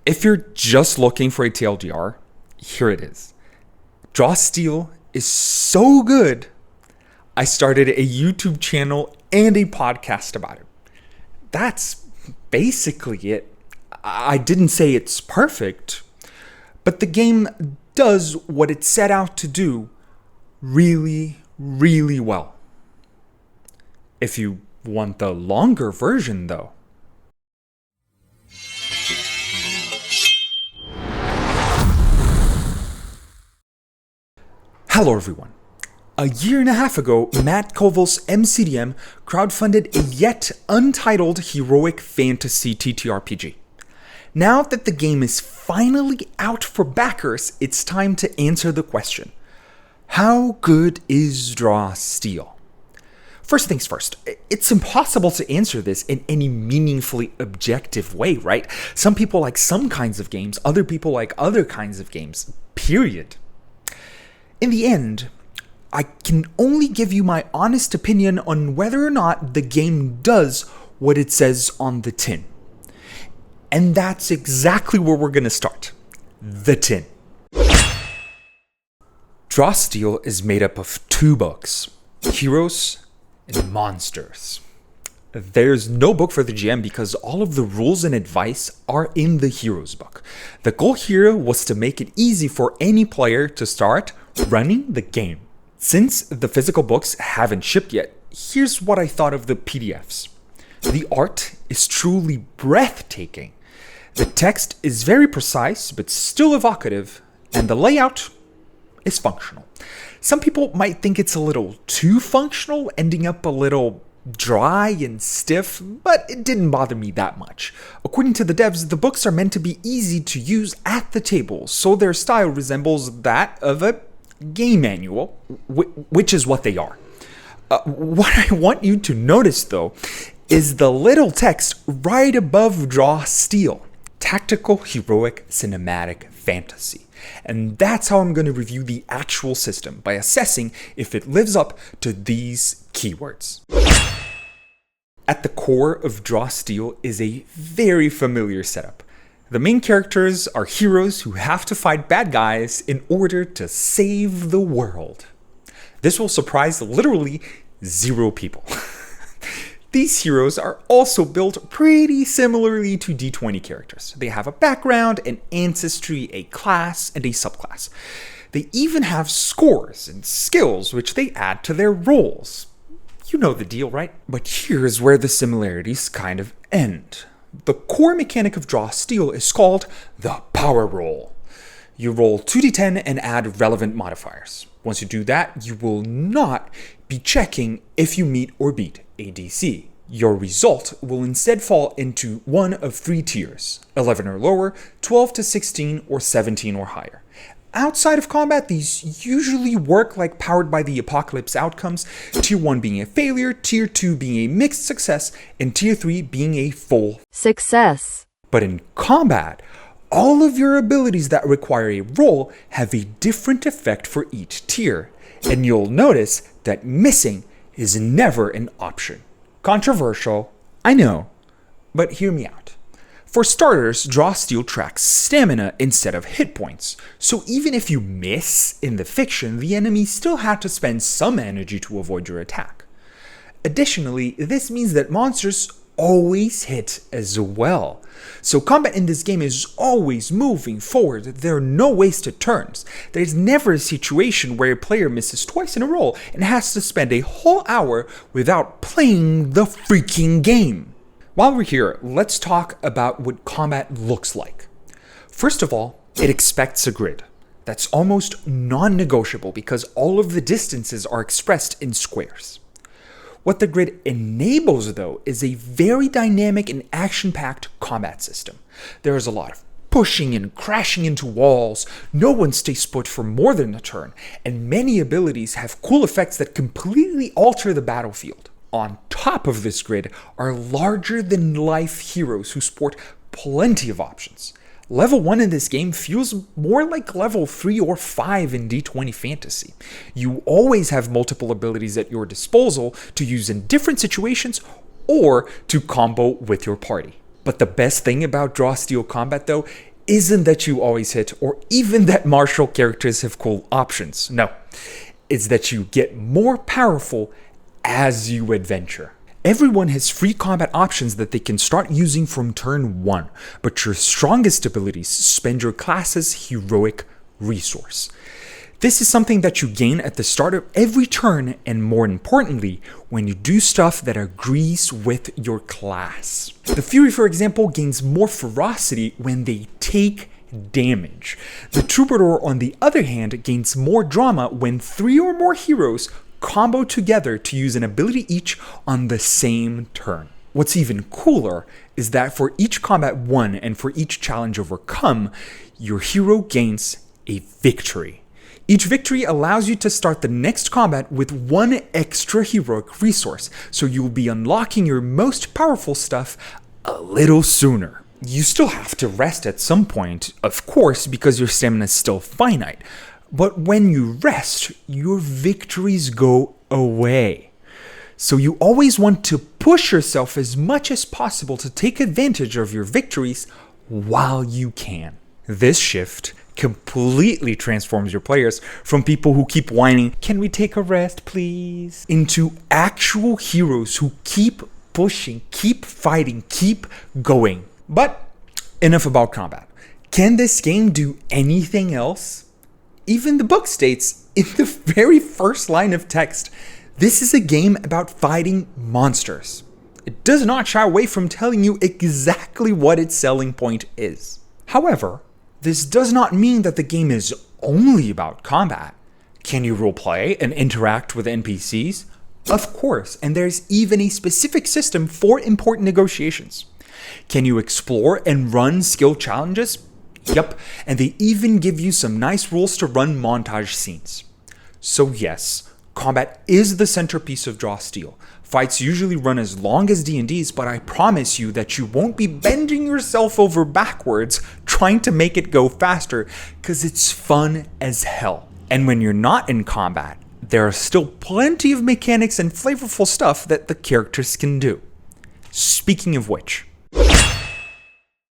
If you're just looking for a TLDR, here it is. Draw Steel is so good, I started a YouTube channel and a podcast about it. That's basically it. I didn't say it's perfect, but the game does what it set out to do really, really well. If you want the longer version, though. Hello everyone. A year and a half ago, Matt Koval's MCDM crowdfunded a yet untitled heroic fantasy TTRPG. Now that the game is finally out for backers, it's time to answer the question: how good is Draw Steel? First things first, it's impossible to answer this in any meaningfully objective way, right? Some people like some kinds of games, other people like other kinds of games, period. In the end, I can only give you my honest opinion on whether or not the game does what it says on the tin. And that's exactly where we're going to start. The tin. Draw Steel is made up of 2 books, Heroes and Monsters. There's no book for the GM because all of the rules and advice are in the Heroes book. The goal here was to make it easy for any player to start running the game. Since the physical books haven't shipped yet, here's what I thought of the PDFs. The art is truly breathtaking. The text is very precise but still evocative, and the layout is functional. Some people might think it's a little too functional, ending up a little dry and stiff, but it didn't bother me that much. According to the devs, the books are meant to be easy to use at the table, so their style resembles that of a game manual, which is what they are. What I want you to notice, though, is the little text right above Draw Steel: Tactical Heroic Cinematic Fantasy. And that's how I'm going to review the actual system, by assessing if it lives up to these keywords. At the core of Draw Steel is a very familiar setup. The main characters are heroes who have to fight bad guys in order to save the world. This will surprise literally 0 people. These heroes are also built pretty similarly to D20 characters. They have a background, an ancestry, a class, and a subclass. They even have scores and skills which they add to their roles. You know the deal, right? But here's where the similarities kind of end. The core mechanic of Draw Steel is called the power roll. You roll 2d10 and add relevant modifiers. Once you do that, you will not be checking if you meet or beat a DC. Your result will instead fall into one of 3 tiers: 11 or lower, 12 to 16, or 17 or higher. Outside of combat, these usually work like Powered by the Apocalypse outcomes, Tier 1 being a failure, Tier 2 being a mixed success, and Tier 3 being a full success. But in combat, all of your abilities that require a roll have a different effect for each tier, and you'll notice that missing is never an option. Controversial, I know, but hear me out. For starters, Draw Steel tracks stamina instead of hit points, so even if you miss in the fiction, the enemy still had to spend some energy to avoid your attack. Additionally, this means that monsters always hit as well. So combat in this game is always moving forward. There are no wasted turns. There's never a situation where a player misses twice in a row and has to spend a whole hour without playing the freaking game. While we're here, let's talk about what combat looks like. First of all, it expects a grid. That's almost non-negotiable because all of the distances are expressed in squares. What the grid enables, though, is a very dynamic and action-packed combat system. There is a lot of pushing and crashing into walls, no one stays put for more than a turn, and many abilities have cool effects that completely alter the battlefield. On top of this grid are larger-than-life heroes who sport plenty of options. Level 1 in this game feels more like level 3 or 5 in D20 Fantasy. You always have multiple abilities at your disposal to use in different situations or to combo with your party. But the best thing about Draw Steel combat, though, isn't that you always hit or even that martial characters have cool options. No, it's that you get more powerful as you adventure. Everyone has free combat options that they can start using from turn 1, but your strongest abilities spend your class's heroic resource. This is something that you gain at the start of every turn, and more importantly, when you do stuff that agrees with your class. The Fury, for example, gains more ferocity when they take damage. The Troubadour, on the other hand, gains more drama when 3 or more heroes combo together to use an ability each on the same turn. What's even cooler is that for each combat won and for each challenge overcome, your hero gains a victory. Each victory allows you to start the next combat with 1 extra heroic resource, so you'll be unlocking your most powerful stuff a little sooner. You still have to rest at some point, of course, because your stamina is still finite. But when you rest, your victories go away. So you always want to push yourself as much as possible to take advantage of your victories while you can. This shift completely transforms your players from people who keep whining, "Can we take a rest, please?" into actual heroes who keep pushing, keep fighting, keep going. But enough about combat. Can this game do anything else? Even the book states in the very first line of text, this is a game about fighting monsters. It does not shy away from telling you exactly what its selling point is. However, this does not mean that the game is only about combat. Can you roleplay and interact with NPCs? Of course, and there's even a specific system for important negotiations. Can you explore and run skill challenges? Yep, and they even give you some nice rules to run montage scenes. So yes, combat is the centerpiece of Draw Steel. Fights usually run as long as D&D's, but I promise you that you won't be bending yourself over backwards trying to make it go faster, because it's fun as hell. And when you're not in combat, there are still plenty of mechanics and flavorful stuff that the characters can do. Speaking of which,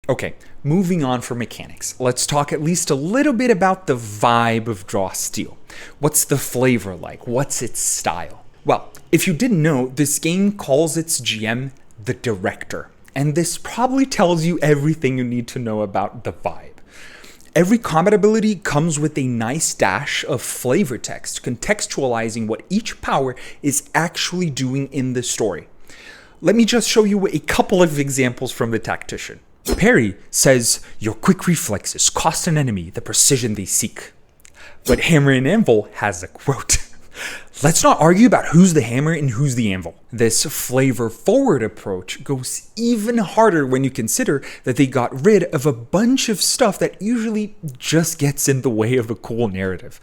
okay, moving on for mechanics, let's talk at least a little bit about the vibe of Draw Steel. What's the flavor like? What's its style? Well, if you didn't know, this game calls its GM the Director, and this probably tells you everything you need to know about the vibe. Every combat ability comes with a nice dash of flavor text, contextualizing what each power is actually doing in the story. Let me just show you a couple of examples from the Tactician. Parry says, "Your quick reflexes cost an enemy the precision they seek." But Hammer and Anvil has a quote. Let's not argue about who's the hammer and who's the anvil. This flavor-forward approach goes even harder when you consider that they got rid of a bunch of stuff that usually just gets in the way of a cool narrative.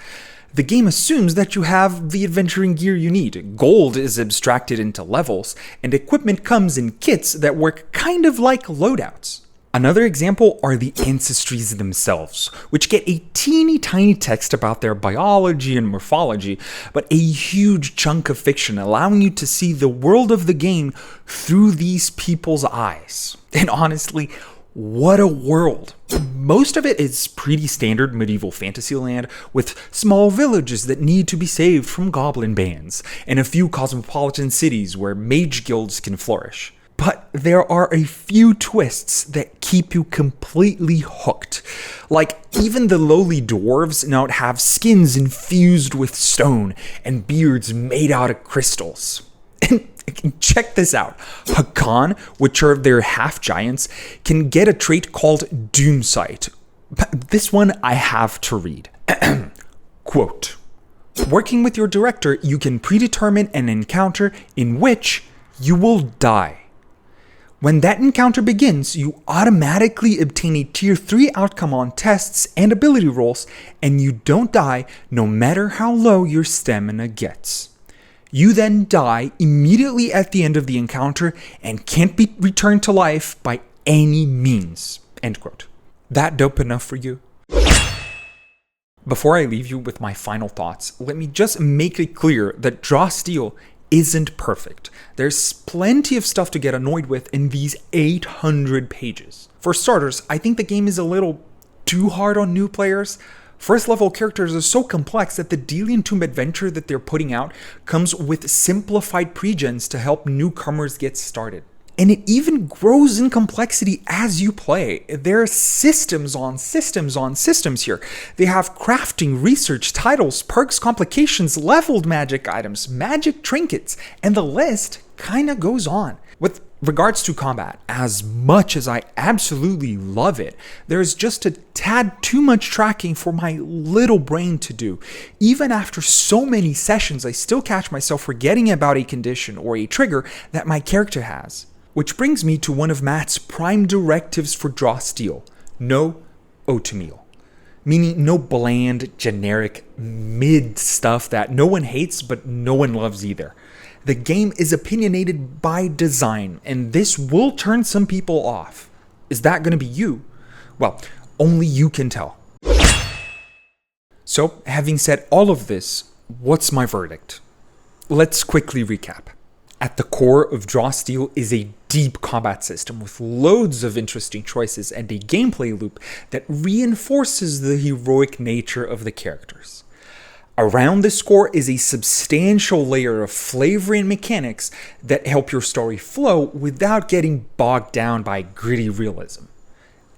The game assumes that you have the adventuring gear you need. Gold is abstracted into levels, and equipment comes in kits that work kind of like loadouts. Another example are the ancestries themselves, which get a teeny tiny text about their biology and morphology, but a huge chunk of fiction allowing you to see the world of the game through these people's eyes. And honestly, what a world. Most of it is pretty standard medieval fantasy land with small villages that need to be saved from goblin bands, and a few cosmopolitan cities where mage guilds can flourish. But there are a few twists that keep you completely hooked. Like, even the lowly dwarves now have skins infused with stone and beards made out of crystals. And check this out. Hakan, which are their half-giants, can get a trait called Doomsight. This one I have to read. Quote, "Working with your director, you can predetermine an encounter in which you will die. When that encounter begins, you automatically obtain a tier 3 outcome on tests and ability rolls, and you don't die no matter how low your stamina gets. You then die immediately at the end of the encounter and can't be returned to life by any means." End quote. That dope enough for you? Before I leave you with my final thoughts, let me just make it clear that Draw Steel isn't perfect. There's plenty of stuff to get annoyed with in these 800 pages. For starters, I think the game is a little too hard on new players. First level characters are so complex that the Delian Tomb adventure that they're putting out comes with simplified pregens to help newcomers get started. And it even grows in complexity as you play. There are systems on systems on systems here. They have crafting, research, titles, perks, complications, leveled magic items, magic trinkets, and the list kinda goes on. With regards to combat, as much as I absolutely love it, there's just a tad too much tracking for my little brain to do. Even after so many sessions, I still catch myself forgetting about a condition or a trigger that my character has. Which brings me to one of Matt's prime directives for Draw Steel: no oatmeal. Meaning no bland, generic, mid stuff that no one hates but no one loves either. The game is opinionated by design, and this will turn some people off. Is that going to be you? Well, only you can tell. So, having said all of this, what's my verdict? Let's quickly recap. At the core of Draw Steel is a deep combat system with loads of interesting choices and a gameplay loop that reinforces the heroic nature of the characters. Around this core is a substantial layer of flavor and mechanics that help your story flow without getting bogged down by gritty realism.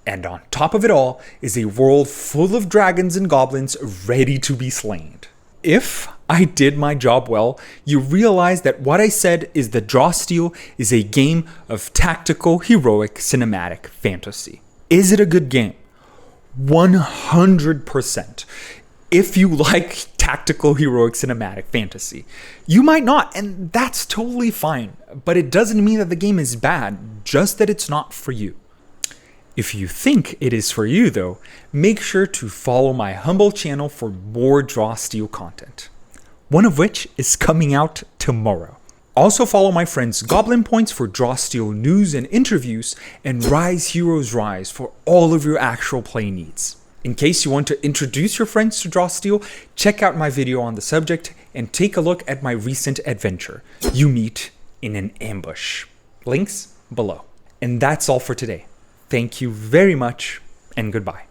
And on top of it all is a world full of dragons and goblins ready to be slain. If I did my job well, you realize that what I said is that Draw Steel is a game of tactical, heroic, cinematic fantasy. Is it a good game? 100%. If you like tactical, heroic, cinematic fantasy. You might not, and that's totally fine. But it doesn't mean that the game is bad, just that it's not for you. If you think it is for you though, make sure to follow my humble channel for more Draw Steel content. One of which is coming out tomorrow. Also follow my friends Goblin Points for Draw Steel news and interviews, and Rise Heroes Rise for all of your actual play needs. In case you want to introduce your friends to Draw Steel, check out my video on the subject and take a look at my recent adventure, You Meet in an Ambush. Links below. And that's all for today. Thank you very much, and goodbye.